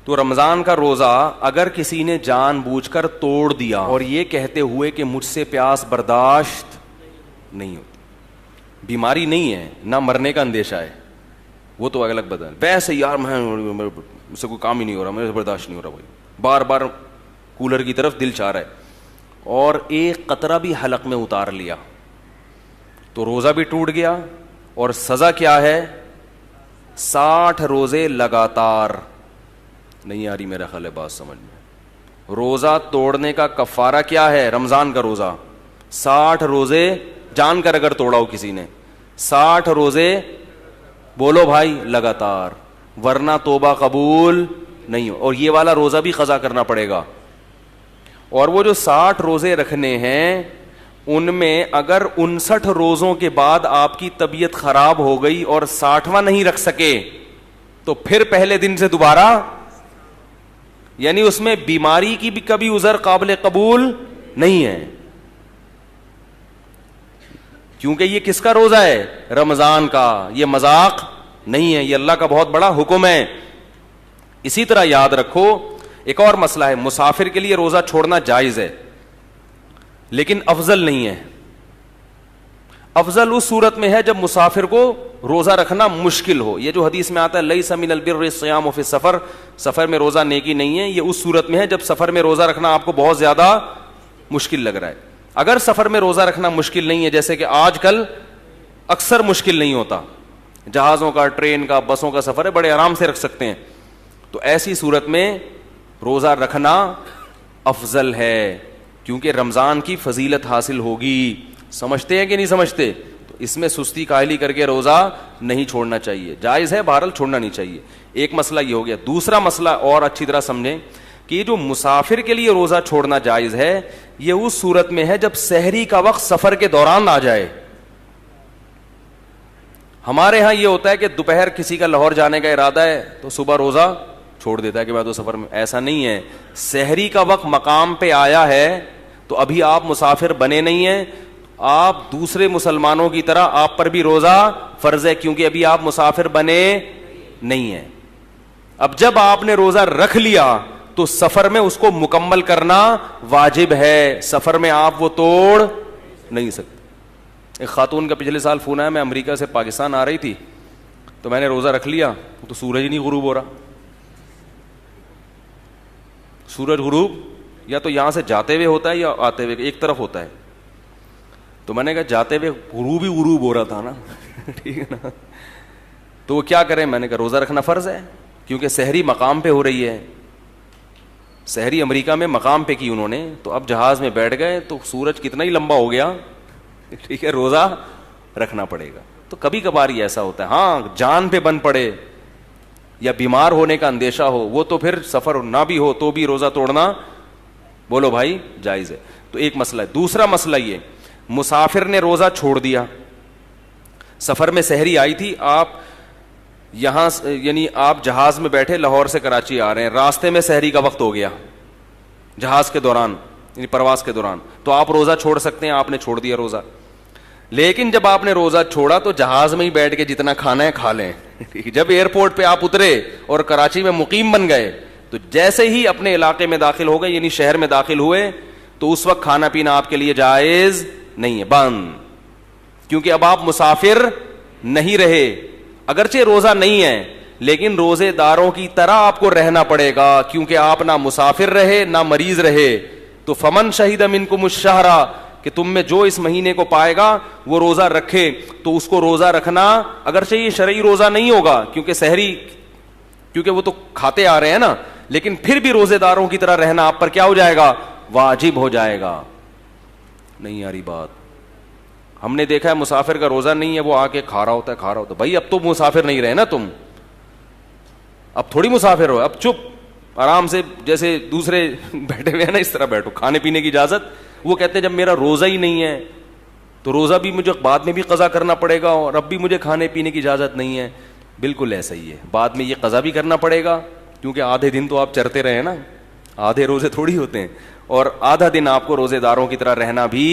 تو رمضان کا روزہ اگر کسی نے جان بوجھ کر توڑ دیا اور یہ کہتے ہوئے کہ مجھ سے پیاس برداشت نہیں ہوتی, بیماری نہیں ہے, نہ مرنے کا اندیشہ ہے, وہ تو الگ بات ہے. ویسے یار میں سے کوئی کام ہی نہیں ہو رہا, مجھے برداشت نہیں ہو رہا بھائی, بار بار کولر کی طرف دل چاہ رہا ہے, اور ایک قطرہ بھی حلق میں اتار لیا تو روزہ بھی ٹوٹ گیا, اور سزا کیا ہے؟ 60 روزے لگاتار. نہیں آ رہی میرا خیال ہے بات سمجھ میں. روزہ توڑنے کا کفارہ کیا ہے؟ رمضان کا روزہ 60 روزے جان کر اگر توڑا ہو کسی نے, 60 روزے بولو بھائی لگاتار, ورنہ توبہ قبول نہیں ہو. اور یہ والا روزہ بھی قضا کرنا پڑے گا. اور وہ جو 60 روزے رکھنے ہیں ان میں اگر 59 روزوں کے بعد آپ کی طبیعت خراب ہو گئی اور 60واں نہیں رکھ سکے تو پھر پہلے دن سے دوبارہ, یعنی اس میں بیماری کی بھی کبھی عذر قابل قبول نہیں ہے, کیونکہ یہ کس کا روزہ ہے؟ رمضان کا. یہ مذاق نہیں ہے, یہ اللہ کا بہت بڑا حکم ہے. اسی طرح یاد رکھو ایک اور مسئلہ ہے, مسافر کے لیے روزہ چھوڑنا جائز ہے لیکن افضل نہیں ہے. افضل اس صورت میں ہے جب مسافر کو روزہ رکھنا مشکل ہو. یہ جو حدیث میں آتا ہے لیس من البر الصیام فی السفر, سفر میں روزہ نیکی نہیں ہے, یہ اس صورت میں ہے جب سفر میں روزہ رکھنا آپ کو بہت زیادہ مشکل لگ رہا ہے. اگر سفر میں روزہ رکھنا مشکل نہیں ہے, جیسے کہ آج کل اکثر مشکل نہیں ہوتا, جہازوں کا, ٹرین کا, بسوں کا سفر ہے, بڑے آرام سے رکھ سکتے ہیں, تو ایسی صورت میں روزہ رکھنا افضل ہے کیونکہ رمضان کی فضیلت حاصل ہوگی. سمجھتے ہیں کہ نہیں سمجھتے؟ تو اس میں سستی کاہلی کر کے روزہ نہیں چھوڑنا چاہیے. جائز ہے بہرحال, چھوڑنا نہیں چاہیے. ایک مسئلہ یہ ہو گیا. دوسرا مسئلہ اور اچھی طرح سمجھیں کہ یہ جو مسافر کے لیے روزہ چھوڑنا جائز ہے یہ اس صورت میں ہے جب سحری کا وقت سفر کے دوران آ جائے. ہمارے ہاں یہ ہوتا ہے کہ دوپہر کسی کا لاہور جانے کا ارادہ ہے تو صبح روزہ چھوڑ دیتا ہے کہ میں تو سفر میں. ایسا نہیں ہے, سحری کا وقت مقام پہ آیا ہے تو ابھی آپ مسافر بنے نہیں ہیں, آپ دوسرے مسلمانوں کی طرح آپ پر بھی روزہ فرض ہے کیونکہ ابھی آپ مسافر بنے نہیں ہیں. اب جب آپ نے روزہ رکھ لیا تو سفر میں اس کو مکمل کرنا واجب ہے, سفر میں آپ وہ توڑ نہیں سکتے. ایک خاتون کا پچھلے سال فون آیا, میں امریکہ سے پاکستان آ رہی تھی تو میں نے روزہ رکھ لیا تو سورج ہی نہیں غروب ہو رہا. سورج غروب یا تو یہاں سے جاتے ہوئے ہوتا ہے یا آتے ہوئے, ایک طرف ہوتا ہے. تو میں نے کہا جاتے ہوئے غروب ہی غروب ہو رہا تھا نا ٹھیک ہے نا, تو وہ کیا کریں؟ میں نے کہا روزہ رکھنا فرض ہے کیونکہ سحری مقام پہ ہو رہی ہے. سحری امریکہ میں مقام پہ کی انہوں نے, تو اب جہاز میں بیٹھ گئے تو سورج کتنا ہی لمبا ہو گیا, ٹھیک ہے, روزہ رکھنا پڑے گا. تو کبھی کبھار ہی ایسا ہوتا ہے. ہاں جان پہ بن پڑے یا بیمار ہونے کا اندیشہ ہو, وہ تو پھر سفر نہ بھی ہو تو بھی روزہ توڑنا بولو بھائی جائز ہے. تو ایک مسئلہ ہے. دوسرا مسئلہ یہ, مسافر نے روزہ چھوڑ دیا, سفر میں سحری آئی تھی, آپ یہاں یعنی آپ جہاز میں بیٹھے لاہور سے کراچی آ رہے ہیں, راستے میں سحری کا وقت ہو گیا جہاز کے دوران یعنی پرواز کے دوران, تو آپ روزہ چھوڑ سکتے ہیں, آپ نے چھوڑ دیا روزہ. لیکن جب آپ نے روزہ چھوڑا تو جہاز میں ہی بیٹھ کے جتنا کھانا ہے کھا لیں. جب ایئرپورٹ پہ آپ اترے اور کراچی میں مقیم بن گئے تو جیسے ہی اپنے علاقے میں داخل ہو گئے یعنی شہر میں داخل ہوئے تو اس وقت کھانا پینا آپ کے لیے جائز نہیں ہے, بند, کیونکہ اب آپ مسافر نہیں رہے. اگرچہ روزہ نہیں ہے لیکن روزے داروں کی طرح آپ کو رہنا پڑے گا کیونکہ آپ نہ مسافر رہے نہ مریض رہے. تو فمن شہید منکم الشہر, کہ تم میں جو اس مہینے کو پائے گا وہ روزہ رکھے, تو اس کو روزہ رکھنا اگرچہ یہ شرعی روزہ نہیں ہوگا کیونکہ سحری, کیونکہ وہ تو کھاتے آ رہے ہیں نا, لیکن پھر بھی روزے داروں کی طرح رہنا آپ پر کیا ہو جائے گا؟ واجب ہو جائے گا. نہیں آ رہی بات؟ ہم نے دیکھا ہے مسافر کا روزہ نہیں ہے, وہ آ کے کھا رہا ہوتا ہے. بھائی اب تو مسافر نہیں رہے نا تم, اب تھوڑی مسافر ہو, اب چپ آرام سے جیسے دوسرے بیٹھے ہوئے ہیں نا اس طرح بیٹھو, کھانے پینے کی اجازت. وہ کہتے ہیں جب میرا روزہ ہی نہیں ہے تو روزہ بھی مجھے بعد میں بھی قضا کرنا پڑے گا اور اب بھی مجھے کھانے پینے کی اجازت نہیں ہے. بالکل ایسا ہی ہے, بعد میں یہ قضا بھی کرنا پڑے گا کیونکہ آدھے دن تو آپ چرتے رہے نا, آدھے روزے تھوڑی ہوتے ہیں, اور آدھا دن آپ کو روزے داروں کی طرح رہنا بھی